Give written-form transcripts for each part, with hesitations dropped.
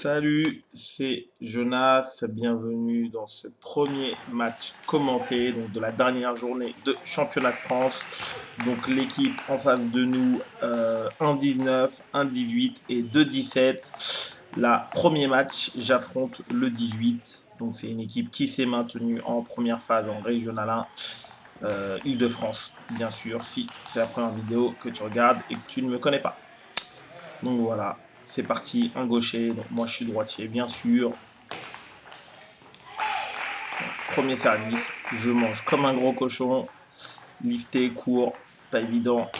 Salut, c'est Jonas, bienvenue dans ce premier match commenté donc de la dernière journée de championnat de France. Donc l'équipe en face de nous, 1-19, 1-18 et 2-17. La premier match, j'affronte le 18. Donc c'est une équipe qui s'est maintenue en première phase en Régional 1. Île-de-France, bien sûr, si c'est la première vidéo que tu regardes et que tu ne me connais pas. Donc voilà, c'est parti, un gaucher. Donc moi je suis droitier, bien sûr. Premier service, je mange comme un gros cochon. Lifté, court, pas évident.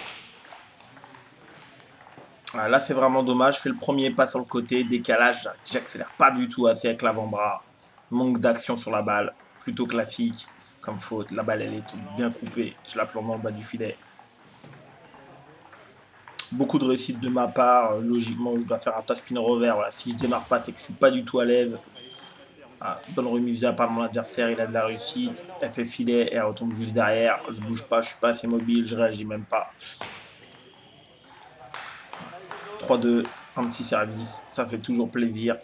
Voilà, là c'est vraiment dommage. Je fais le premier pas sur le côté, décalage, j'accélère pas du tout assez avec l'avant-bras. Manque d'action sur la balle, plutôt classique comme faute. La balle elle est bien coupée, je la plante dans le bas du filet. Beaucoup de réussite de ma part. Logiquement, je dois faire un top-spin revers. Voilà. Si je démarre pas, c'est que je suis pas du tout à l'aise. Ah, bonne remise à part mon adversaire, il a de la réussite. Elle fait filet et elle retombe juste derrière. Je bouge pas, je suis pas assez mobile, je réagis même pas. 3-2, un petit service, ça fait toujours plaisir.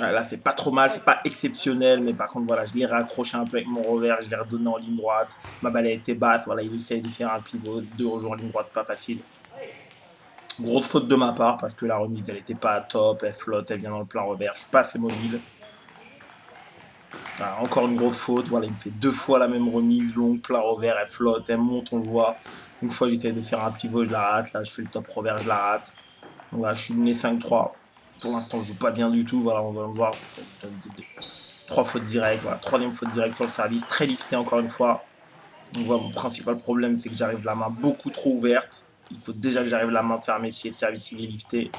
Ah, là, c'est pas trop mal, c'est pas exceptionnel, mais par contre, voilà, je l'ai raccroché un peu avec mon revers, je l'ai redonné en ligne droite. Ma balle a été basse, voilà, il essaye de faire un pivot, de rejoindre en ligne droite, c'est pas facile. Grosse faute de ma part parce que la remise, elle était pas top, elle flotte, elle vient dans le plein revers, je suis pas assez mobile. Ah, encore une grosse faute, voilà, il me fait deux fois la même remise, longue, plat revers, elle flotte, elle monte, on le voit. Une fois, j'essaie de faire un pivot, je la rate. Là, je fais le top revers, je la rate. Donc voilà, je suis mené 5-3. Pour l'instant, je joue pas bien du tout. Voilà, on va le voir. Trois fautes directes. Voilà, troisième faute directe sur le service. Très lifté, encore une fois. Donc voilà, mon principal problème, c'est que j'arrive la main beaucoup trop ouverte. Il faut déjà que j'arrive la main fermée si le service il est lifté.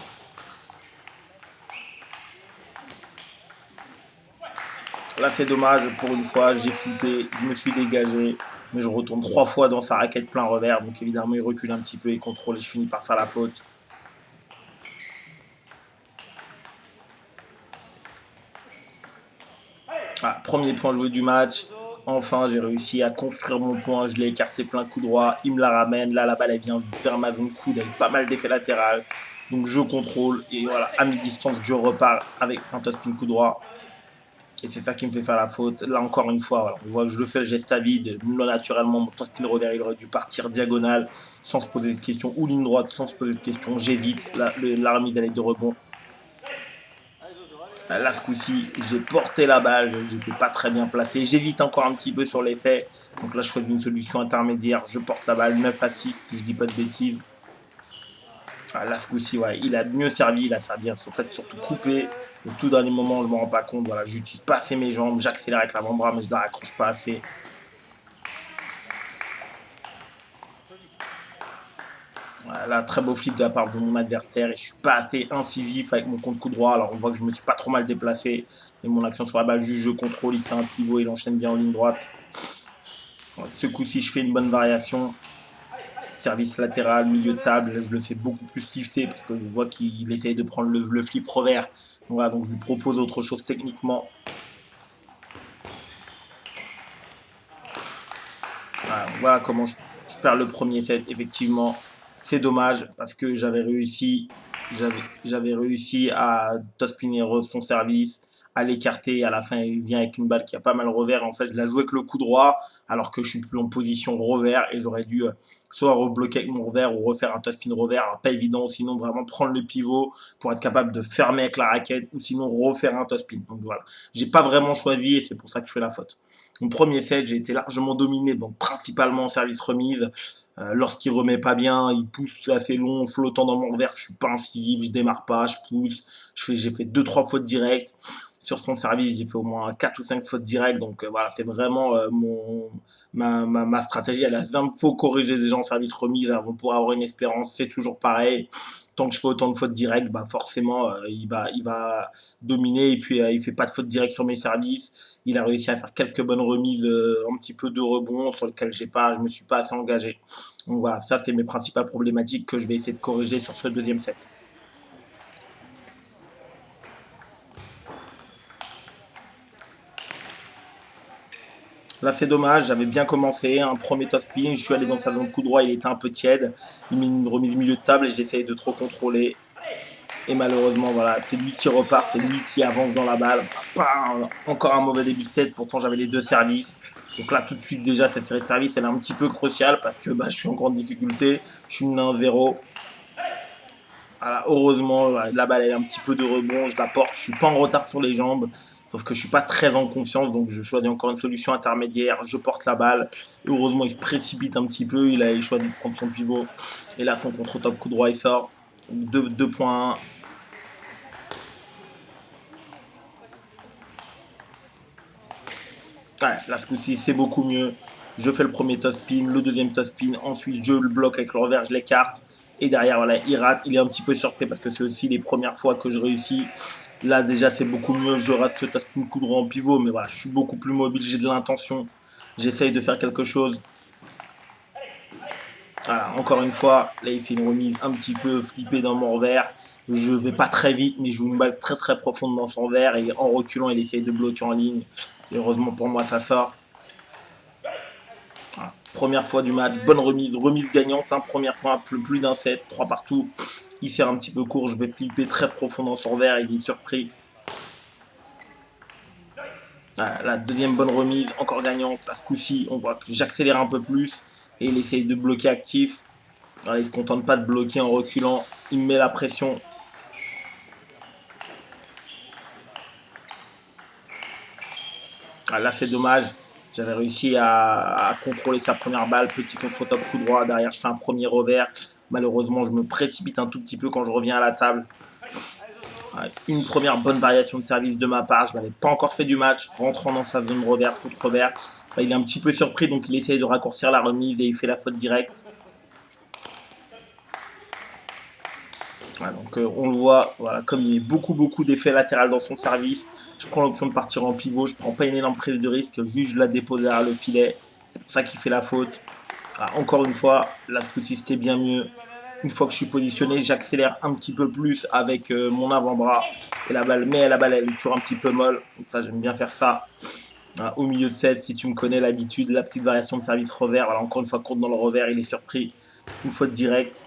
Là, c'est dommage, pour une fois, j'ai flippé, je me suis dégagé, mais je retourne trois fois dans sa raquette plein revers, donc évidemment, il recule un petit peu, il contrôle et je finis par faire la faute. Ah, premier point joué du match, enfin, j'ai réussi à construire mon point, je l'ai écarté plein coup droit, il me la ramène, là, la balle, elle vient vers ma zone coude avec pas mal d'effets latéral, donc je contrôle, et voilà, à mi-distance, je repars avec un top-spin coup droit. Et c'est ça qui me fait faire la faute. Là, encore une fois, voilà, on voit que je le fais le geste à vide. Naturellement, mon top-spin revers, il aurait dû partir diagonale sans se poser de questions, ou ligne droite sans se poser de questions. J'évite. La remise d'aller de rebond. Là, ce coup-ci, j'ai porté la balle. J'étais pas très bien placé. J'évite encore un petit peu sur l'effet. Donc là, je choisis une solution intermédiaire. Je porte la balle 9-6, si je dis pas de bêtises. Là, ce coup-ci, ouais, il a mieux servi. Il a servi, en fait, surtout coupé. Au tout dernier moment, je me rends pas compte. Voilà, j'utilise pas assez mes jambes. J'accélère avec l'avant-bras, mais je la raccroche pas assez. Là, très beau flip de la part de mon adversaire et je suis pas assez incisif avec mon contre coup droit. Alors on voit que je me suis pas trop mal déplacé et mon action sur la balle, juste je contrôle, il fait un pivot, il enchaîne bien en ligne droite. Ce coup-ci, je fais une bonne variation. Service latéral, milieu de table, là, je le fais beaucoup plus lifter parce que je vois qu'il essaye de prendre le flip revers. Voilà, donc je lui propose autre chose techniquement. Voilà comment je perds le premier set. Effectivement, c'est dommage parce que j'avais réussi à top-spinner son service, à l'écarter. À la fin, il vient avec une balle qui a pas mal revers. En fait, je la joue avec le coup droit alors que je suis plus en position revers et j'aurais dû soit rebloquer avec mon revers ou refaire un top-spin revers. Alors, pas évident, sinon vraiment prendre le pivot pour être capable de fermer avec la raquette ou sinon refaire un top-spin. Donc voilà, j'ai pas vraiment choisi et c'est pour ça que je fais la faute. Mon premier set, j'ai été largement dominé, donc principalement en service remise. Lorsqu'il remet pas bien, il pousse assez long, flottant dans mon revers. Je suis pas incisif, je démarre pas, je pousse. J'ai fait deux trois fautes directes. Sur son service, j'ai fait au moins 4 ou 5 fautes directes. Donc voilà, c'est vraiment ma stratégie. Elle a 20 faut corriger les gens en service remise avant pour avoir une espérance. C'est toujours pareil. Tant que je fais autant de fautes directes, bah forcément, il va dominer. Et puis, il fait pas de fautes directes sur mes services. Il a réussi à faire quelques bonnes remises, un petit peu de rebond sur lesquelles je me suis pas assez engagé. Donc voilà, ça c'est mes principales problématiques que je vais essayer de corriger sur ce deuxième set. Là, c'est dommage, j'avais bien commencé, un premier top spin, je suis allé dans sa zone coup droit, il était un peu tiède. Il met une remise milieu de table et j'essaye de trop contrôler. Et malheureusement, voilà, c'est lui qui repart, c'est lui qui avance dans la balle. Encore un mauvais début de set, pourtant j'avais les deux services. Donc là, tout de suite, déjà, cette série de services, elle est un petit peu cruciale parce que je suis en grande difficulté. Je suis mené 1-0. Voilà, heureusement, la balle, elle a un petit peu de rebond, je la porte, je suis pas en retard sur les jambes. Sauf que je suis pas très en confiance, donc je choisis encore une solution intermédiaire. Je porte la balle. Heureusement, il se précipite un petit peu. Il choisit de prendre son pivot. Et là, son contre-top coup droit, il sort. 2 points. Ouais, là, ce coup-ci, c'est beaucoup mieux. Je fais le premier toss spin, le deuxième toss spin. Ensuite, je le bloque avec le revers, je l'écarte. Et derrière, voilà, il rate. Il est un petit peu surpris parce que c'est aussi les premières fois que je réussis. Là, déjà, c'est beaucoup mieux. Je rate ce toss spin coup droit en pivot. Mais voilà, je suis beaucoup plus mobile. J'ai de l'intention. J'essaye de faire quelque chose. Voilà, encore une fois, là, il fait une remise un petit peu flippée dans mon revers. Je vais pas très vite, mais je joue une balle très très profonde dans son verre. Et en reculant, il essaye de bloquer en ligne. Et heureusement pour moi, ça sort. Voilà. Première fois du match, bonne remise, remise gagnante, hein, première fois, plus d'un set, 3 partout. Il sert un petit peu court, je vais flipper très profond dans son verre, il est surpris. Voilà, la deuxième bonne remise, encore gagnante. Là, ce coup-ci, on voit que j'accélère un peu plus et il essaye de bloquer actif. Voilà, il ne se contente pas de bloquer en reculant, il me met la pression. Voilà, là, c'est dommage. J'avais réussi à contrôler sa première balle, petit contre-top coup droit. Derrière, je fais un premier revers. Malheureusement, je me précipite un tout petit peu quand je reviens à la table. Une première bonne variation de service de ma part. Je n'avais pas encore fait du match. Rentrant dans sa zone revers, contre revers. Il est un petit peu surpris, donc il essaye de raccourcir la remise et il fait la faute directe. Donc on le voit, voilà, comme il met beaucoup d'effets latérales dans son service, je prends l'option de partir en pivot. Je prends pas une énorme prise de risque, juste je la dépose derrière le filet. C'est pour ça qu'il fait la faute. Encore une fois, là ce coup-ci c'était bien mieux. Une fois que je suis positionné, j'accélère un petit peu plus avec mon avant-bras. Et la balle, mais la balle, elle est toujours un petit peu molle. Donc ça, j'aime bien faire ça. Voilà, au milieu de set, si tu me connais l'habitude, la petite variation de service revers. Voilà, encore une fois, courte dans le revers, il est surpris. Une faute directe.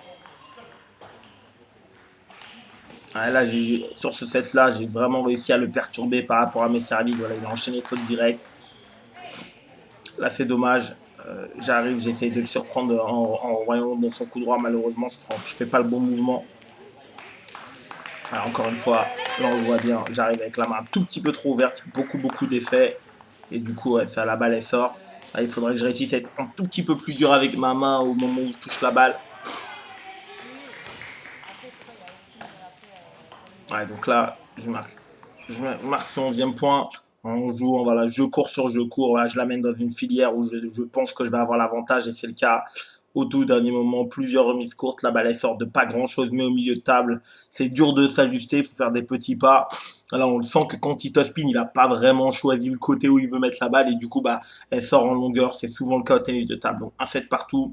Là, sur ce set-là, j'ai vraiment réussi à le perturber par rapport à mes services. Voilà, il a enchaîné faute directe. Là, c'est dommage. J'arrive, j'essaye de le surprendre en voyant dans son coup droit. Malheureusement, je fais pas le bon mouvement. Alors, encore une fois, là on le voit bien, j'arrive avec la main un tout petit peu trop ouverte, il y a beaucoup d'effets. Et du coup, ouais, ça, la balle elle sort. Là, il faudrait que je réussisse à être un tout petit peu plus dur avec ma main au moment où je touche la balle. Ouais, donc là, je marque son 11e point. On joue, voilà, je cours sur je cours. Voilà, je l'amène dans une filière où je pense que je vais avoir l'avantage et c'est le cas. Au tout dernier moment, plusieurs remises courtes, la balle elle sort de pas grand chose, mais au milieu de table, c'est dur de s'ajuster, il faut faire des petits pas. Là, on le sent que quand il spin, il a pas vraiment choisi le côté où il veut mettre la balle et du coup, elle sort en longueur. C'est souvent le cas au tennis de table. Donc, un set partout.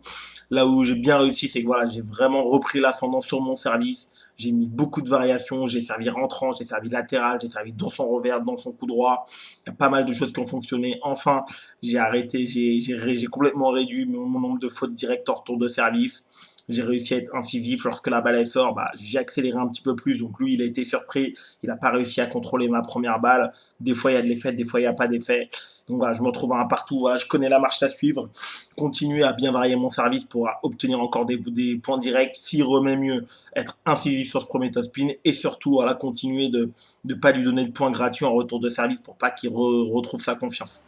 Là où j'ai bien réussi, c'est que voilà, j'ai vraiment repris l'ascendant sur mon service. J'ai mis beaucoup de variations, j'ai servi rentrant, j'ai servi latéral, j'ai servi dans son revers, dans son coup droit. Il y a pas mal de choses qui ont fonctionné. Enfin, j'ai arrêté, j'ai complètement réduit mon nombre de fautes directes en retour de service. J'ai réussi à être incisif. Lorsque la balle elle sort, j'ai accéléré un petit peu plus. Donc lui, il a été surpris. Il n'a pas réussi à contrôler ma première balle. Des fois, il y a de l'effet, des fois, il n'y a pas d'effet. Donc voilà, je me retrouve à un partout. Voilà, je connais la marche à suivre. Continuer à bien varier mon service pour obtenir encore des points directs. S'il remet mieux, être incisif sur ce premier top spin. Et surtout, voilà, continuer de ne pas lui donner de points gratuits en retour de service pour pas qu'il retrouve sa confiance.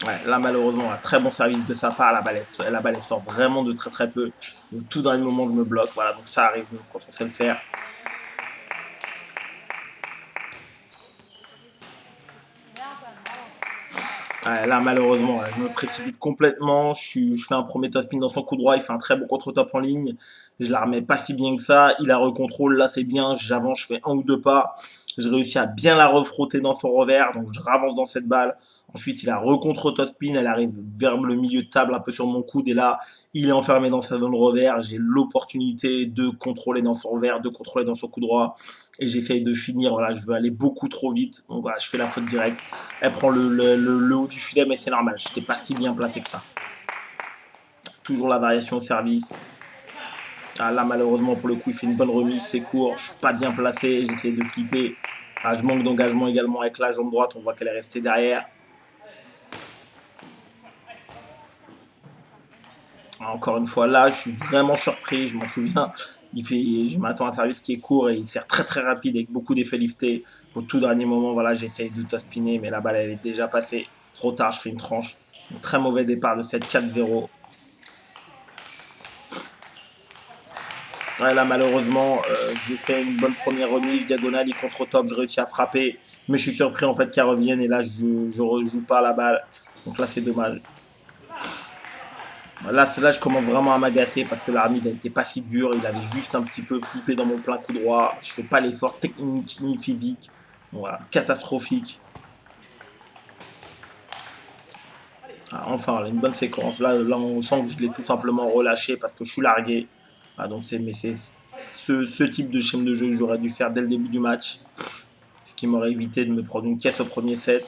Ouais, là, malheureusement, un très bon service de sa part. La balle elle sort vraiment de très très peu. Donc, tout dernier moment, je me bloque. Voilà, donc ça arrive quand on sait le faire. Ouais, là, malheureusement, je me précipite complètement. Je fais un premier top spin dans son coup droit. Il fait un très bon contre-top en ligne. Je la remets pas si bien que ça. Il la recontrôle. Là, c'est bien. J'avance, je fais un ou deux pas. Je réussis à bien la refrotter dans son revers. Donc, je ravance dans cette balle. Ensuite, il a recontre topspin. Elle arrive vers le milieu de table, un peu sur mon coude. Et là, il est enfermé dans sa zone revers. J'ai l'opportunité de contrôler dans son revers, de contrôler dans son coup droit. Et j'essaye de finir. Voilà, je veux aller beaucoup trop vite. Donc, voilà, je fais la faute directe. Elle prend le haut du filet, mais c'est normal. Je n'étais pas si bien placé que ça. Toujours la variation au service. Ah, là, malheureusement, pour le coup, il fait une bonne remise, c'est court. Je suis pas bien placé, j'essaie de flipper. Ah, je manque d'engagement également avec la jambe droite. On voit qu'elle est restée derrière. Ah, encore une fois, là, je suis vraiment surpris. Je m'en souviens. Je m'attends à un service qui est court et il sert très très rapide avec beaucoup d'effets liftés. Au tout dernier moment, voilà, j'essaye de top-spinner, mais la balle, elle est déjà passée. Trop tard, je fais une tranche. Un très mauvais départ de cette 4-0. Ouais, là, malheureusement, j'ai fait une bonne première remise, diagonale, il contre-top, je réussis à frapper, mais je suis surpris en fait qu'elle revienne et là, je rejoue pas la balle. Donc là, c'est dommage. Là, je commence vraiment à m'agacer parce que la remise a été pas si dure. Il avait juste un petit peu flippé dans mon plein coup droit. Je fais pas l'effort technique ni physique. Voilà, catastrophique. Ah, enfin, là, une bonne séquence. Là, on sent que je l'ai tout simplement relâché parce que je suis largué. Ah, donc c'est ce type de schéma de jeu que j'aurais dû faire dès le début du match, ce qui m'aurait évité de me prendre une caisse au premier set.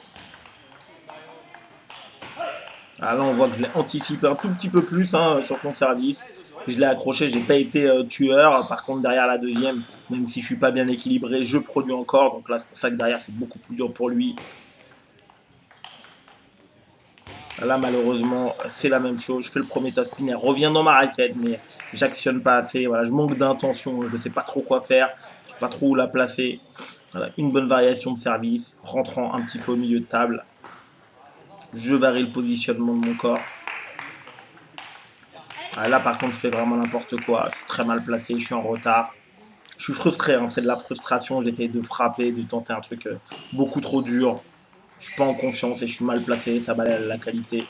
Ah, là, on voit que je l'ai anticipé un tout petit peu plus hein, sur son service. Je l'ai accroché, j'ai pas été tueur. Par contre, derrière la deuxième, même si je suis pas bien équilibré, je produis encore. Donc là, c'est pour ça que derrière, c'est beaucoup plus dur pour lui. Là, malheureusement, c'est la même chose. Je fais le premier top spin, elle revient dans ma raquette, mais j'actionne pas assez. Voilà, je manque d'intention, je ne sais pas trop quoi faire, je sais pas trop où la placer. Voilà, une bonne variation de service, rentrant un petit peu au milieu de table. Je varie le positionnement de mon corps. Là, par contre, je fais vraiment n'importe quoi. Je suis très mal placé, je suis en retard. Je suis frustré, hein, c'est de la frustration. J'essaie de frapper, de tenter un truc beaucoup trop dur. Je suis pas en confiance et je suis mal placé. Ça balaye la qualité.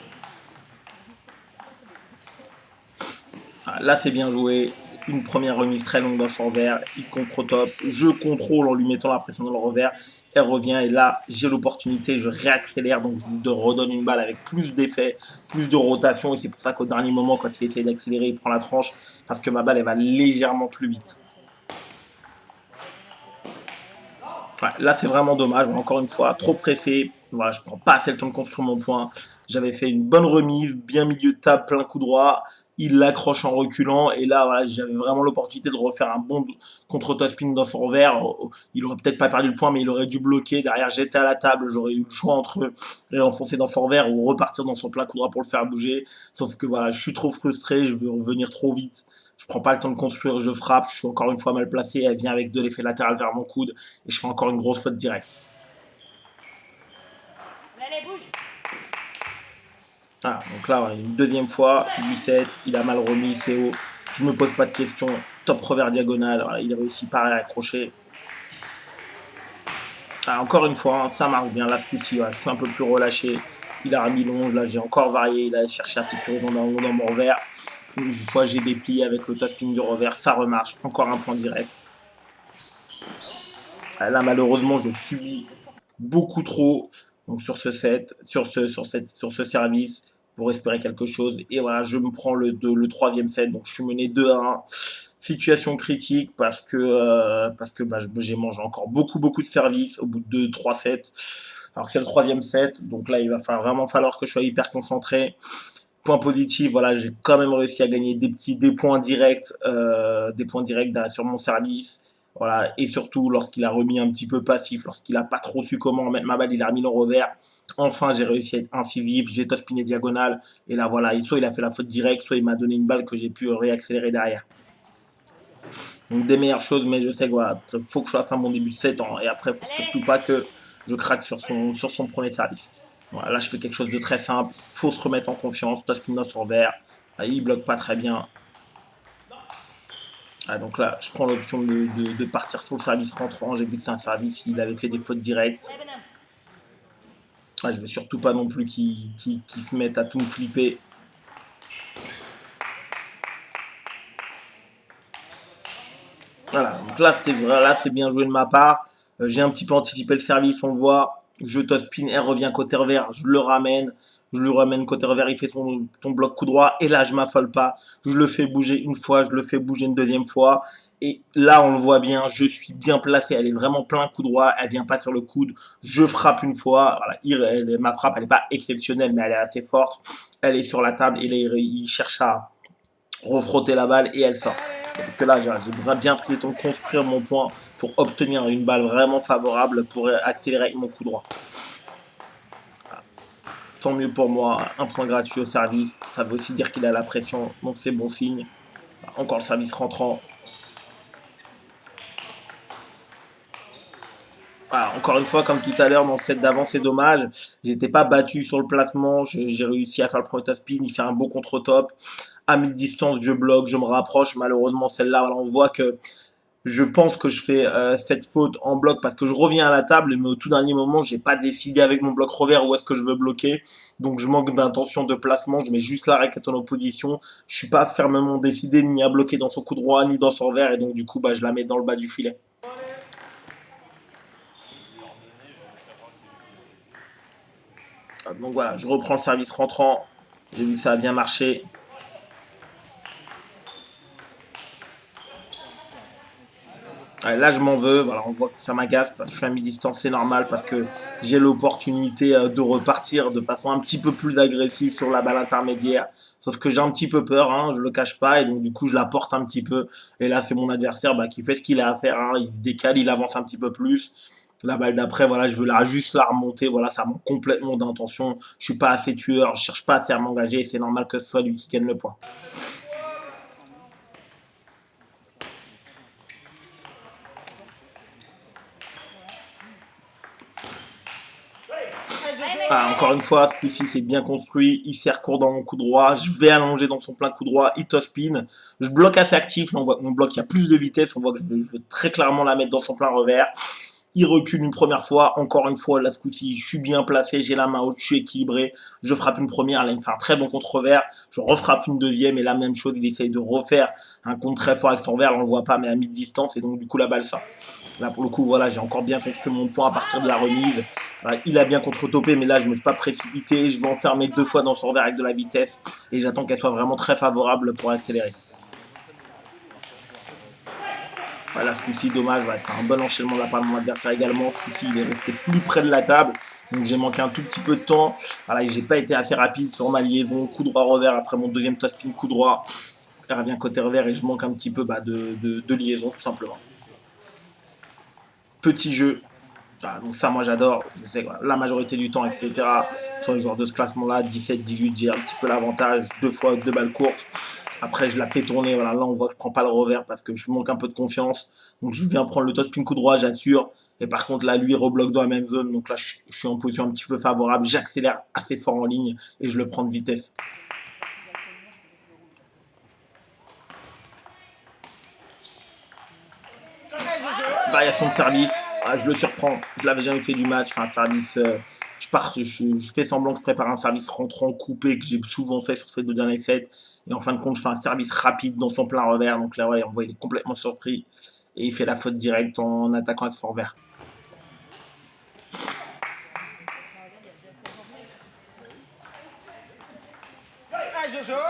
Là, c'est bien joué. Une première remise très longue dans son revers. Il contre-top. Je contrôle en lui mettant la pression dans le revers. Elle revient et là, j'ai l'opportunité. Je réaccélère. Donc, je lui redonne une balle avec plus d'effet, plus de rotation. Et c'est pour ça qu'au dernier moment, quand il essaie d'accélérer, il prend la tranche. Parce que ma balle, elle va légèrement plus vite. Ouais, là, c'est vraiment dommage. Encore une fois, trop pressé. Voilà, je prends pas assez le temps de construire mon point. J'avais fait une bonne remise, bien milieu de table, plein coup droit. Il l'accroche en reculant. Et là, voilà, j'avais vraiment l'opportunité de refaire un bon contre-top-spin dans son revers. Il aurait peut-être pas perdu le point, mais il aurait dû bloquer. Derrière, j'étais à la table. J'aurais eu le choix entre réenfoncer dans son revers ou repartir dans son plein coup droit pour le faire bouger. Sauf que voilà, je suis trop frustré. Je veux revenir trop vite. Je prends pas le temps de construire, je frappe, je suis encore une fois mal placé, elle vient avec de l'effet latéral vers mon coude et je fais encore une grosse faute directe. Ah, donc là, ouais, une deuxième fois, du 7, il a mal remis, c'est haut. Je me pose pas de questions, top revers diagonal, voilà, il réussit pareil à accrocher. Ah, encore une fois, hein, ça marche bien, là ce coup-ci, ouais, je suis un peu plus relâché. Il a remis longe, là j'ai encore varié, il a cherché à sécuriser dans mon revers. Une fois j'ai déplié avec le tasping du revers, ça remarche, encore un point direct. Là, malheureusement, je subis beaucoup trop donc, sur ce set, sur ce service pour espérer quelque chose. Et voilà, je me prends le troisième set. Donc, je suis mené 2-1. Situation critique parce que bah, j'ai mangé encore beaucoup de services au bout de 2-3 sets. Alors que c'est le troisième set. Donc là, il va vraiment falloir que je sois hyper concentré. Point positif, voilà, j'ai quand même réussi à gagner des points directs sur mon service. Voilà, et surtout lorsqu'il a remis un petit peu passif, lorsqu'il a pas trop su comment mettre ma balle, il a remis le revers. Enfin, j'ai réussi à être incisif, j'ai top spiné diagonale. Et là, voilà, soit il a fait la faute directe, soit il m'a donné une balle que j'ai pu réaccélérer derrière. Donc des meilleures choses, mais je sais qu'il voilà, faut que je fasse un bon début de set et après, il faut surtout pas que je craque sur son premier service. Voilà, là, je fais quelque chose de très simple. Faut se remettre en confiance. Tospin sur vert. Il bloque pas très bien. Ah, donc là, je prends l'option de partir sur le service rentrant. J'ai vu que c'est un service. Il avait fait des fautes directes. Je veux surtout pas non plus qu'il se mette à tout me flipper. Voilà, donc là, là, c'est bien joué de ma part. J'ai un petit peu anticipé le service, on le voit. Je top spin, elle revient côté revers, je le ramène. Je le ramène côté revers, il fait son bloc coup droit. Et là, je m'affole pas. Je le fais bouger une fois, je le fais bouger une deuxième fois. Et là, on le voit bien, je suis bien placé. Elle est vraiment plein coup droit, elle vient pas sur le coude. Je frappe une fois. Voilà, ma frappe, elle n'est pas exceptionnelle, mais elle est assez forte. Elle est sur la table et là, il cherche à refrotter la balle et elle sort. Parce que là, j'ai bien pris le temps de construire mon point pour obtenir une balle vraiment favorable pour accélérer avec mon coup droit. Voilà. Tant mieux pour moi, un point gratuit au service. Ça veut aussi dire qu'il a la pression, donc c'est bon signe. Voilà. Encore le service rentrant. Voilà, encore une fois, comme tout à l'heure dans le set d'avant, c'est dommage. J'étais pas battu sur le placement. J'ai réussi à faire le premier top spin. Il fait un beau contre-top. À mi-distance, je bloque, je me rapproche. Malheureusement, celle-là, voilà, on voit que je pense que je fais cette faute en bloc parce que je reviens à la table, mais au tout dernier moment, j'ai pas décidé avec mon bloc revers où est-ce que je veux bloquer. Donc je manque d'intention de placement, je mets juste la raquette en opposition. Je suis pas fermement décidé ni à bloquer dans son coup droit ni dans son revers et donc du coup, bah, je la mets dans le bas du filet. Donc voilà, je reprends le service rentrant. J'ai vu que ça a bien marché. Là, je m'en veux. Voilà, on voit que ça m'agace parce que je suis à mi-distance, c'est normal parce que j'ai l'opportunité de repartir de façon un petit peu plus agressive sur la balle intermédiaire. Sauf que j'ai un petit peu peur, hein, je le cache pas, et donc du coup, je la porte un petit peu. Et là, c'est mon adversaire bah, qui fait ce qu'il a à faire. Hein. Il décale, il avance un petit peu plus. La balle d'après, voilà, je veux juste la remonter. Voilà, ça manque complètement d'intention. Je suis pas assez tueur, je cherche pas assez à m'engager. C'est normal que ce soit lui qui gagne le point. Ah, encore une fois, ce coup-ci, c'est bien construit. Il sert court dans mon coup droit. Je vais allonger dans son plein coup droit. Il top spin. Je bloque assez actif. Là, on voit que mon bloc, il y a plus de vitesse. On voit que je veux très clairement la mettre dans son plein revers. Il recule une première fois, encore une fois, là ce coup-ci, je suis bien placé, j'ai la main haute, je suis équilibré, je frappe une première, là il me fait un très bon contre-revers, je refrappe une deuxième et la même chose, il essaye de refaire un contre très fort avec son revers, là on le voit pas mais à mi-distance et donc du coup la balle sort. Là pour le coup voilà, j'ai encore bien construit mon point à partir de la remise, voilà, il a bien contre-topé mais là je ne me suis pas précipité, je vais enfermer deux fois dans son revers avec de la vitesse et j'attends qu'elle soit vraiment très favorable pour accélérer. Voilà, ce coup-ci, dommage, ouais, c'est un bon enchaînement de la part de mon adversaire également. Ce coup-ci, il est resté plus près de la table. Donc j'ai manqué un tout petit peu de temps. Voilà, j'ai pas été assez rapide sur ma liaison. Coup droit revers après mon deuxième top spin, coup droit. Elle revient côté revers et je manque un petit peu bah, de liaison tout simplement. Petit jeu. Ah, donc ça, moi j'adore. Je sais que la majorité du temps, etc. Sur les joueurs de ce classement-là, 17-18, j'ai un petit peu l'avantage. Deux fois, deux balles courtes. Après, je la fais tourner. Voilà, là, on voit que je prends pas le revers parce que je manque un peu de confiance. Donc, je viens prendre le top spin coup droit, j'assure. Et par contre, là, lui, il rebloque dans la même zone. Donc là, je suis en position un petit peu favorable. J'accélère assez fort en ligne et je le prends de vitesse. Variation de service. Ah, je le surprends. Je l'avais jamais fait du match. Enfin, service. Je fais semblant que je prépare un service rentrant coupé que j'ai souvent fait sur ces deux derniers sets. Et en fin de compte, je fais un service rapide dans son plein revers. Donc là, ouais, on voit, il est complètement surpris. Et il fait la faute directe en attaquant avec son revers.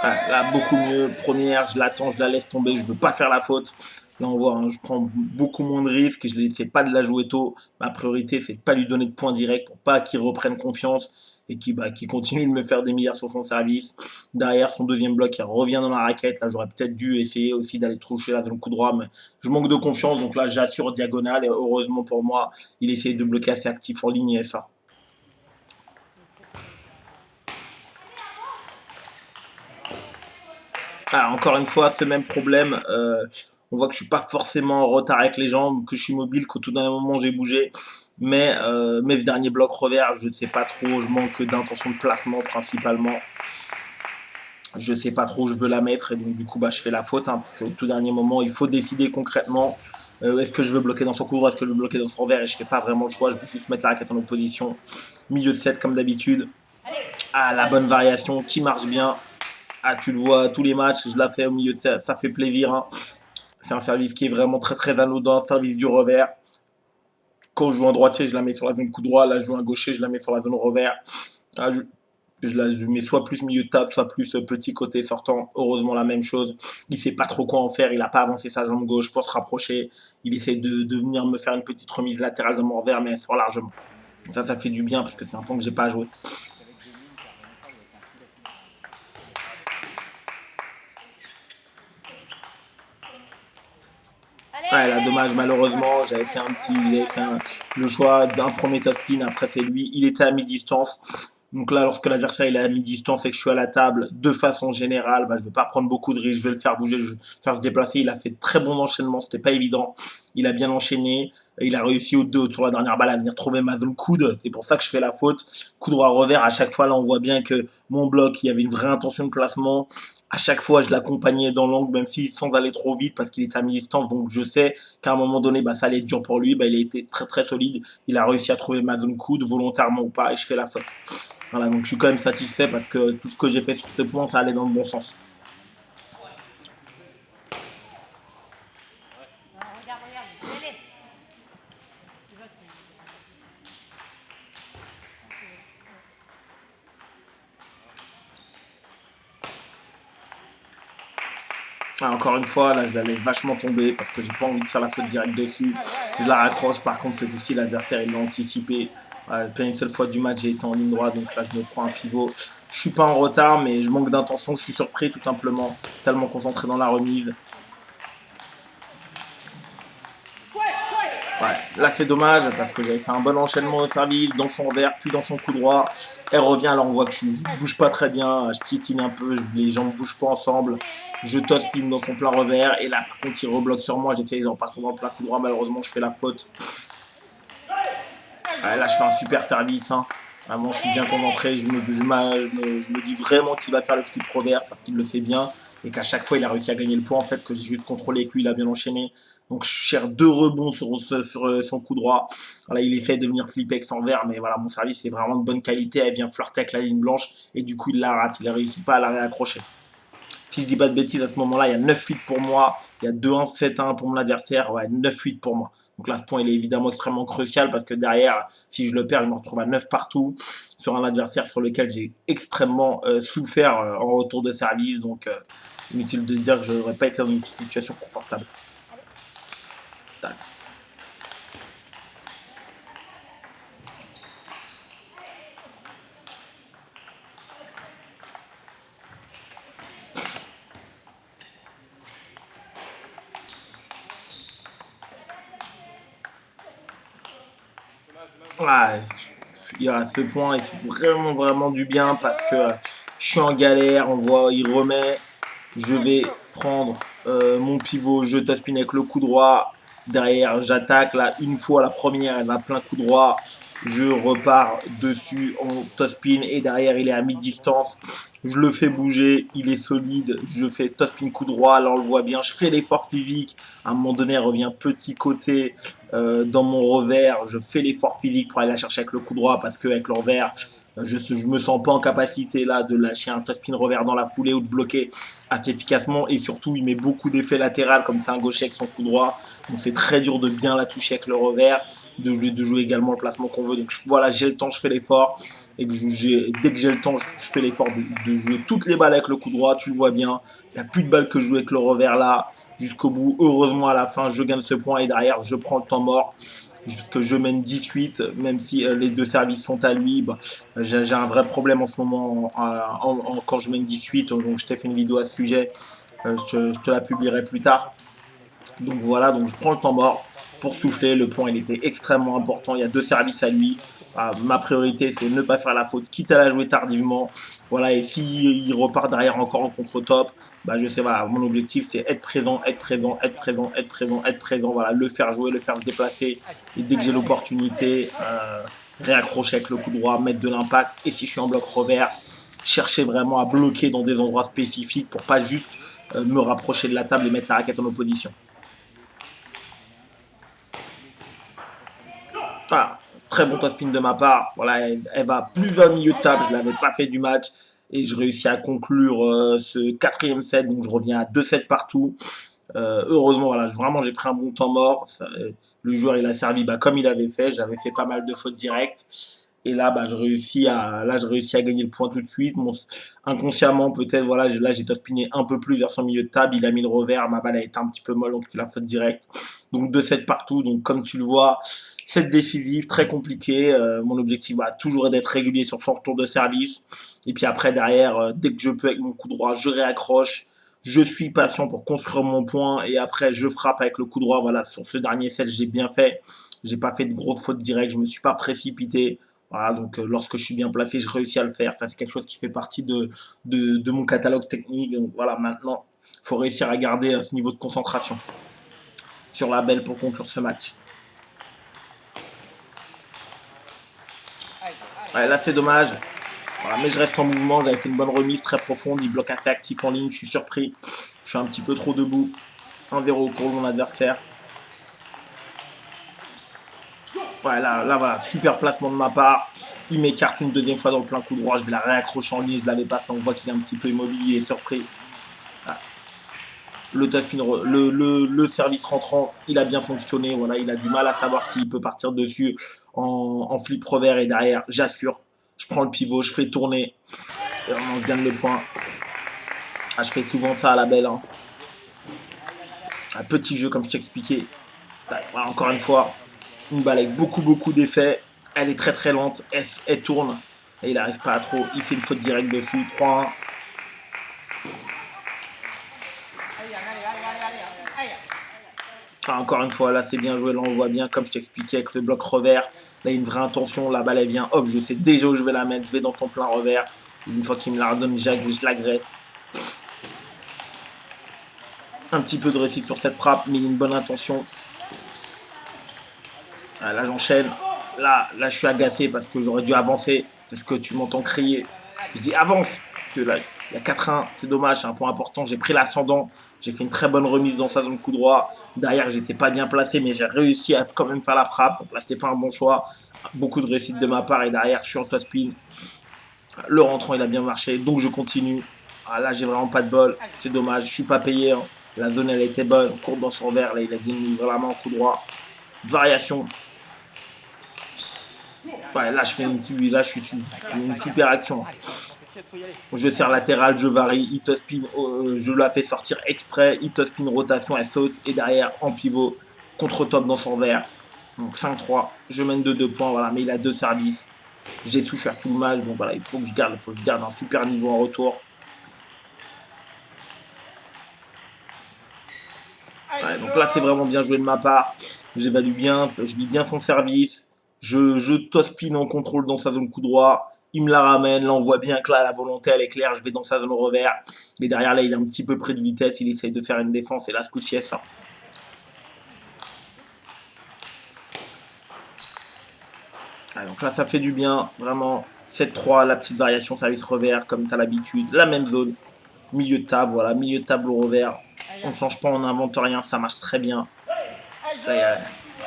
Ah, là, beaucoup mieux. Première, je l'attends, je la laisse tomber. Je veux pas faire la faute. Là, on voit, hein, je prends beaucoup moins de risques. Je n'essaie pas de la jouer tôt. Ma priorité, c'est de pas lui donner de points directs pour pas qu'il reprenne confiance et qu'il continue de me faire des milliards sur son service. Derrière, son deuxième bloc, il revient dans la raquette. Là, j'aurais peut-être dû essayer aussi d'aller toucher là dans le coup droit, mais je manque de confiance. Donc là, j'assure diagonale et heureusement pour moi, il essaie de bloquer assez actif en ligne et ça. Ah, encore une fois, ce même problème. On voit que je suis pas forcément en retard avec les jambes, que je suis mobile, qu'au tout d'un moment j'ai bougé. Mais mes derniers blocs revers, je ne sais pas trop. Je manque d'intention de placement principalement. Je ne sais pas trop où je veux la mettre et donc du coup bah, je fais la faute hein, parce qu'au tout dernier moment il faut décider concrètement est-ce que je veux bloquer dans son couloir, est-ce que je veux bloquer dans son revers et je fais pas vraiment le choix, je veux juste mettre la raquette en opposition. Milieu 7 comme d'habitude. Ah, la bonne variation qui marche bien. Ah, tu le vois, tous les matchs, je la fais au milieu, ça fait plaisir. Hein. C'est un service qui est vraiment très très anodin, service du revers. Quand je joue un droitier, je la mets sur la zone coup droit. Là, je joue un gaucher, je la mets sur la zone revers. Là, je mets soit plus milieu de table, soit plus petit côté sortant. Heureusement, la même chose. Il sait pas trop quoi en faire. Il n'a pas avancé sa jambe gauche pour se rapprocher. Il essaie de venir me faire une petite remise latérale de mon revers, mais elle sort largement. Ça fait du bien parce que c'est un point que j'ai pas joué. Ouais, là, dommage, malheureusement, le choix d'un premier top spin, après c'est lui, il était à mi-distance. Donc là, lorsque l'adversaire il est à mi-distance et que je suis à la table, de façon générale, bah, je ne vais pas prendre beaucoup de risques, je vais le faire bouger, je vais le faire se déplacer. Il a fait très bon enchaînement, c'était pas évident. Il a bien enchaîné, il a réussi au 2 sur la dernière balle à venir trouver ma zone coude. C'est pour ça que je fais la faute. Coup droit revers, à chaque fois là, on voit bien que mon bloc, il y avait une vraie intention de placement. À chaque fois, je l'accompagnais dans l'angle, même si sans aller trop vite, parce qu'il était à mi-distance. Donc, je sais qu'à un moment donné, bah, ça allait être dur pour lui. Bah, il a été très, très solide. Il a réussi à trouver ma zone coude, volontairement ou pas, et je fais la faute. Voilà, donc je suis quand même satisfait parce que tout ce que j'ai fait sur ce point, ça allait dans le bon sens. Ah, encore une fois, là, je la laisse vachement tomber parce que j'ai pas envie de faire la faute directe dessus. Je la raccroche. Par contre, ce coup-ci, l'adversaire, il l'a anticipé. Pas une seule fois du match, j'ai été en ligne droite, donc là, je me prends un pivot. Je suis pas en retard, mais je manque d'intention. Je suis surpris, tout simplement, tellement concentré dans la remise. Ouais, là c'est dommage parce que j'avais fait un bon enchaînement au service, dans son revers, puis dans son coup droit. Elle revient, alors on voit que je bouge pas très bien, je piétine un peu, les jambes bougent pas ensemble. Je toss pin dans son plat revers et là par contre il rebloque sur moi, j'essaie d'en partir dans le plat coup droit, malheureusement je fais la faute. Ouais, là je fais un super service, hein. Vraiment je suis bien concentré, je me dis vraiment qu'il va faire le flip revers parce qu'il le fait bien et qu'à chaque fois il a réussi à gagner le point en fait, que j'ai juste contrôlé et que lui il a bien enchaîné. Donc je cherche deux rebonds sur son coup droit. Voilà, il essaie de venir flipper avec son verre, mais voilà, mon service est vraiment de bonne qualité. Elle vient flirter avec la ligne blanche et du coup il la rate. Il ne réussit pas à la réaccrocher. Si je dis pas de bêtises, à ce moment-là, il y a 9-8 pour moi. Il y a 2-1, 7-1 pour mon adversaire. Ouais, 9-8 pour moi. Donc là, ce point, il est évidemment extrêmement crucial parce que derrière, si je le perds, je me retrouve à 9 partout sur un adversaire sur lequel j'ai extrêmement souffert en retour de service. Donc, inutile de dire que je n'aurais pas été dans une situation confortable. Ah, il y a ce point, il fait vraiment, vraiment du bien parce que je suis en galère. On voit, il remet. Je vais prendre mon pivot, je spin avec le coup droit. Derrière, j'attaque. Là, une fois la première, elle va plein coup droit. Je repars dessus en spin et derrière, il est à mi-distance. Je le fais bouger, il est solide. Je fais spin coup droit. Là, on le voit bien. Je fais l'effort physique. À un moment donné, elle revient petit côté dans mon revers. Je fais l'effort physique pour aller la chercher avec le coup droit parce qu'avec le revers, je me sens pas en capacité là de lâcher un spin revers dans la foulée ou de bloquer assez efficacement et surtout il met beaucoup d'effets latéraux comme c'est un gaucher avec son coup droit, donc c'est très dur de bien la toucher avec le revers, de jouer également le placement qu'on veut. Donc voilà, j'ai le temps, je fais l'effort et dès que j'ai le temps, je fais l'effort de jouer toutes les balles avec le coup droit. Tu le vois bien, il n'y a plus de balles que je joue avec le revers là jusqu'au bout. Heureusement à la fin je gagne ce point et derrière je prends le temps mort puisque je mène 18, même si les deux services sont à lui. Bah, j'ai un vrai problème en ce moment quand je mène 18, donc je t'ai fait une vidéo à ce sujet, je te la publierai plus tard. Donc voilà, donc je prends le temps mort pour souffler. Le point, il était extrêmement important. Il y a deux services à lui. Ma priorité, c'est ne pas faire la faute, quitte à la jouer tardivement. Voilà, et s'il repart derrière encore en contre-top, bah je sais, voilà, mon objectif, c'est être présent, être présent, être présent, être présent, être présent. Voilà, le faire jouer, le faire se déplacer. Et dès que j'ai l'opportunité, réaccrocher avec le coup droit, mettre de l'impact. Et si je suis en bloc revers, chercher vraiment à bloquer dans des endroits spécifiques pour pas juste me rapprocher de la table et mettre la raquette en opposition. Voilà, très bon top spin de ma part. Voilà, elle va plus vers le milieu de table. Je ne l'avais pas fait du match. Et je réussis à conclure ce quatrième set. Donc je reviens à 2 sets partout. Heureusement, voilà, vraiment j'ai pris un bon temps mort. Le joueur il a servi comme il avait fait. J'avais fait pas mal de fautes directes. Et là, je réussis à gagner le point tout de suite. Inconsciemment, peut-être, voilà, là, j'ai top-spiné un peu plus vers son milieu de table. Il a mis le revers. Ma balle a été un petit peu molle, donc c'est la faute directe. Donc 2-7 partout. Donc, comme tu le vois, 7 décisives, très compliqué. Mon objectif va toujours d'être régulier sur son retour de service. Et puis après, derrière, dès que je peux avec mon coup droit, je réaccroche. Je suis patient pour construire mon point et après je frappe avec le coup droit. Voilà, sur ce dernier set, j'ai bien fait. J'ai pas fait de grosses fautes directes, je me suis pas précipité. Voilà, donc lorsque je suis bien placé, je réussis à le faire. Ça, c'est quelque chose qui fait partie de mon catalogue technique. Donc voilà, maintenant, il faut réussir à garder ce niveau de concentration sur la belle pour conclure ce match. Ouais, là, c'est dommage. Voilà, mais je reste en mouvement. J'avais fait une bonne remise très profonde. Il bloque assez actif en ligne. Je suis surpris. Je suis un petit peu trop debout. 1-0 pour mon adversaire. Ouais, là, voilà, super placement de ma part. Il m'écarte une deuxième fois dans le plein coup droit. Je vais la réaccrocher en ligne. Je ne l'avais pas fait. On voit qu'il est un petit peu immobile. Il est surpris. Ah. Le service rentrant, il a bien fonctionné. Voilà, il a du mal à savoir s'il peut partir dessus en flip revers et derrière. J'assure. Je prends le pivot. Je fais tourner. Et on gagne le point. Ah, je fais souvent ça à la belle. Hein. Un petit jeu, comme je t'expliquais. Voilà, encore une fois. Une balle avec beaucoup d'effets. Elle est très lente. Elle tourne. Et il n'arrive pas à trop. Il fait une faute directe dessus. 3-1. Enfin, encore une fois, là c'est bien joué. Là on voit bien, comme je t'expliquais, avec le bloc revers. Là il y a une vraie intention. La balle elle vient. Hop, je sais déjà où je vais la mettre. Je vais dans son plein revers. Une fois qu'il me la redonne, je l'agresse. Un petit peu de réussite sur cette frappe, mais il y a une bonne intention. Ah, là j'enchaîne. Là je suis agacé parce que j'aurais dû avancer. C'est ce que tu m'entends crier. Je dis avance. Parce que là il y a 4-1. C'est dommage, c'est un point important. J'ai pris l'ascendant. J'ai fait une très bonne remise dans sa zone coup droit. Derrière j'étais pas bien placé, mais j'ai réussi à quand même faire la frappe. Donc là c'était pas un bon choix. Beaucoup de réussite de ma part et derrière je suis en top spin. Le rentrant il a bien marché. Donc je continue. Ah, là j'ai vraiment pas de bol. C'est dommage. Je suis pas payé. Hein. La zone elle était bonne. Courbe dans son verre. Là il a gagné vraiment en coup droit. Variation. Ouais, là, je suis une super action. Je sers latéral, je varie, hit spin, je la fais sortir exprès, hit spin rotation, elle saute et derrière en pivot, contre top dans son verre. Donc 5-3, je mène de 2 points, voilà, mais il a 2 services. J'ai souffert tout le match, donc voilà, il faut que je garde un super niveau en retour. Ouais, donc là, c'est vraiment bien joué de ma part. J'évalue bien, je lis bien son service. Je tospine en contrôle dans sa zone coup droit. Il me la ramène. Là, on voit bien que là, la volonté, elle est claire. Je vais dans sa zone revers. Et derrière, là, il est un petit peu près de vitesse. Il essaye de faire une défense. Et là, ce coup-ci, elle sort. Ouais, donc là, ça fait du bien. Vraiment, 7-3, la petite variation service revers, comme tu as l'habitude. La même zone. Milieu de table, voilà. Milieu de table au revers. On ne change pas, on n'invente rien. Ça marche très bien. Là,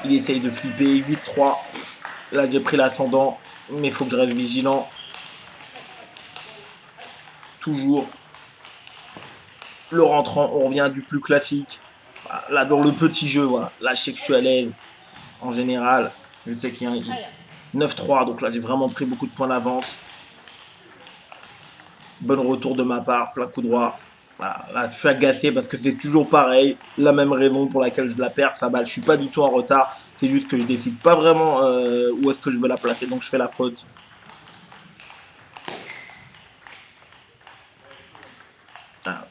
il essaye de flipper. 8-3. Là, j'ai pris l'ascendant, mais il faut que je reste vigilant. Toujours. Le rentrant, on revient du plus classique. Là, dans le petit jeu, voilà. Là, je sais que je suis à l'aise. En général, je sais qu'il y a un 9-3, donc là, j'ai vraiment pris beaucoup de points d'avance. Bon retour de ma part, plein coup droit. Voilà, là, je suis agacé parce que c'est toujours pareil. La même raison pour laquelle je la perds, sa balle. Je suis pas du tout en retard. C'est juste que je décide pas vraiment où est-ce que je veux la placer, donc je fais la faute. Ah,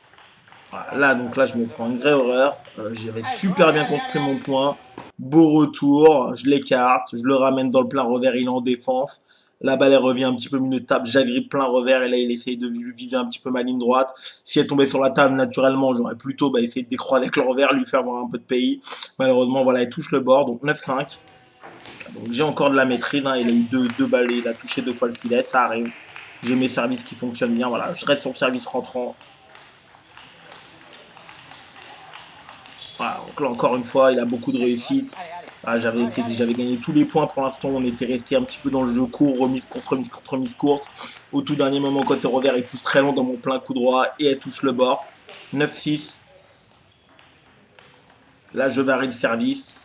voilà, là, donc là, je me prends une vraie horreur. J'avais super bien construit mon point. Beau retour, je l'écarte, je le ramène dans le plein revers, il est en défense. La balle, elle revient un petit peu milieu de table, j'agrippe plein revers et là, il essaye de viser un petit peu ma ligne droite. Si elle tombait sur la table, naturellement, j'aurais plutôt essayé de décroiser avec le revers, lui faire voir un peu de pays. Malheureusement, voilà, il touche le bord, donc 9-5. Donc j'ai encore de la maîtrise, hein. Il a eu deux balles, il a touché 2 fois le filet, ça arrive. J'ai mes services qui fonctionnent bien, voilà, je reste sur le service rentrant. Voilà, donc là, encore une fois, il a beaucoup de réussite. Voilà, j'avais gagné tous les points pour l'instant. On était resté un petit peu dans le jeu court, remise contre remise contre remise courte. Au tout dernier moment, côté revers, il pousse très long dans mon plein coup droit et elle touche le bord. 9-6. Là, je varie le service.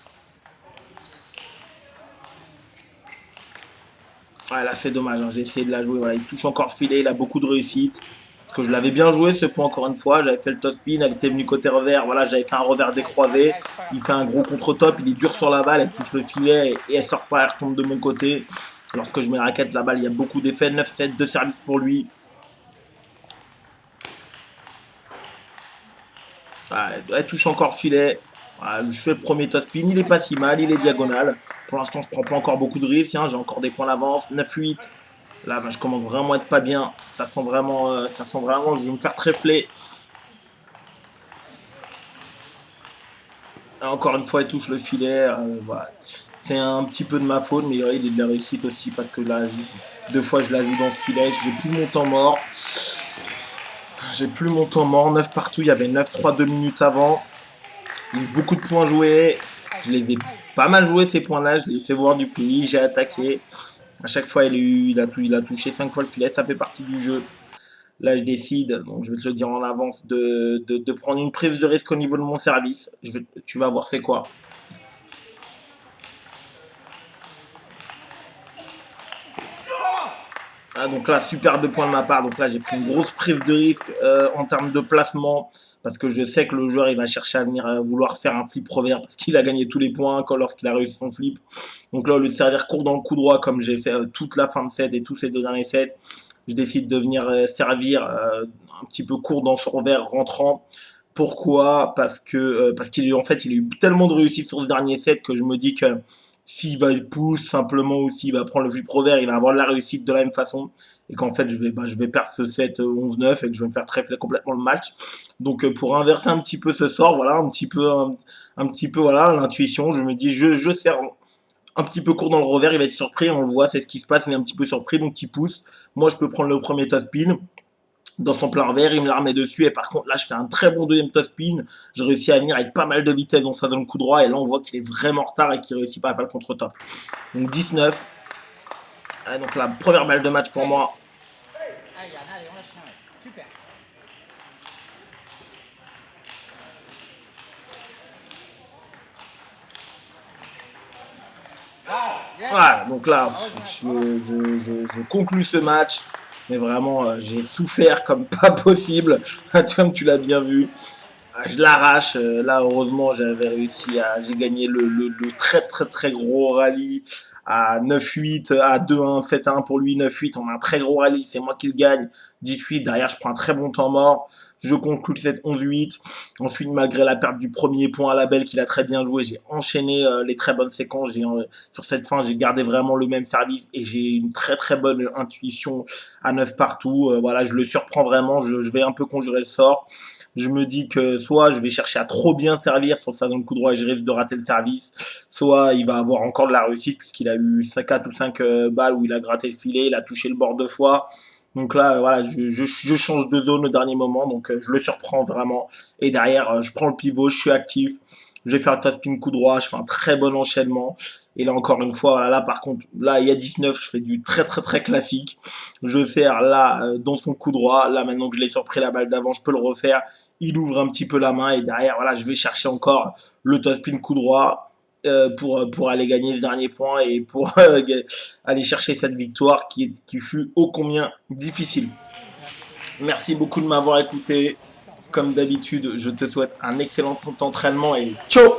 Ah, là, c'est dommage, hein. J'ai essayé de la jouer. Voilà, il touche encore le filet, il a beaucoup de réussite. Parce que je l'avais bien joué ce point encore une fois. J'avais fait le top spin, elle était venue côté revers. Voilà, j'avais fait un revers décroisé. Il fait un gros contre-top, il est dur sur la balle, elle touche le filet et elle sort pas, elle retombe de mon côté. Lorsque je mets la raquette, la balle, il y a beaucoup d'effets. 9-7 de service pour lui. Ah, elle touche encore le filet. Ah, je fais le premier top spin, il est pas si mal, il est diagonal. Pour l'instant, je prends pas encore beaucoup de risques. Hein. J'ai encore des points d'avance. 9-8. Là, bah, je commence vraiment à être pas bien. Ça sent vraiment, je vais me faire tréfler. Encore une fois, il touche le filet. Voilà. C'est un petit peu de ma faute, mais il est de la réussite aussi parce que là, deux fois, je la joue dans ce filet. J'ai plus mon temps mort. J'ai plus mon temps mort. 9 partout. Il y avait 9-3 2 minutes avant. Il y a eu beaucoup de points joués. Je les ai pas mal joués ces points-là. Je les ai fait voir du pays. J'ai attaqué. À chaque fois, il a touché 5 fois le filet. Ça fait partie du jeu. Là, je décide, donc je vais te le dire en avance, de prendre une prise de risque au niveau de mon service. Tu vas voir c'est quoi. Ah, donc là, super 2 points de ma part. Donc là, j'ai pris une grosse prise de risque en termes de placement. Parce que je sais que le joueur, il va chercher à venir vouloir faire un flip revers. Parce qu'il a gagné tous les points lorsqu'il a réussi son flip. Donc là, au lieu de servir court dans le coup droit, comme j'ai fait toute la fin de set et tous ces 2 derniers sets, je décide de venir servir un petit peu court dans son revers rentrant. Pourquoi? Parce qu'il en fait, il a eu tellement de réussite sur ce dernier set que je me dis que s'il va pousse simplement ou s'il va prendre le flip revers, il va avoir de la réussite de la même façon. Et qu'en fait, je vais perdre ce set 11-9 et que je vais me faire trèfler complètement le match. Donc, pour inverser un petit peu ce sort, voilà, un petit peu, voilà, l'intuition, je me dis, je sers un petit peu court dans le revers, il va être surpris, on le voit, c'est ce qui se passe, il est un petit peu surpris, donc il pousse. Moi, je peux prendre le premier top spin dans son plein revers, il me la remet dessus, et par contre, là, je fais un très bon deuxième top spin, j'ai réussi à venir avec pas mal de vitesse dans sa zone coup droit, et là, on voit qu'il est vraiment en retard et qu'il réussit pas à faire le contre-top. Donc 19, donc la première balle de match pour moi. Ouais, donc là, je conclus ce match, mais vraiment, j'ai souffert comme pas possible, comme tu l'as bien vu. Je l'arrache. Là, heureusement, j'ai gagné le très très très gros rallye à 9-8, à 2-1, 7-1 pour lui, 9-8. On a un très gros rallye, c'est moi qui le gagne. 18, derrière, je prends un très bon temps mort. Je conclue cette 11-8. Ensuite, malgré la perte du premier point à la belle qu'il a très bien joué, j'ai enchaîné les très bonnes séquences. Sur cette fin, j'ai gardé vraiment le même service et j'ai une très très bonne intuition à 9 partout. Voilà, je le surprends vraiment. Je vais un peu conjurer le sort. Je me dis que soit je vais chercher à trop bien servir sur sa zone coup droit et je risque de rater le service, soit il va avoir encore de la réussite puisqu'il a eu 4 ou 5 balles où il a gratté le filet, il a touché le bord 2 fois. Donc là, voilà, je change de zone au dernier moment, donc je le surprends vraiment. Et derrière, je prends le pivot, je suis actif, je vais faire le top spin coup droit, je fais un très bon enchaînement. Et là, encore une fois, voilà, là, par contre, là, il y a 19, je fais du très, très, très classique. Je sers là, dans son coup droit. Là, maintenant que je l'ai surpris la balle d'avant, je peux le refaire. Il ouvre un petit peu la main et derrière, voilà, je vais chercher encore le top spin coup droit pour aller gagner le dernier point et pour aller chercher cette victoire qui fut ô combien difficile. Merci beaucoup de m'avoir écouté. Comme d'habitude, je te souhaite un excellent entraînement et ciao!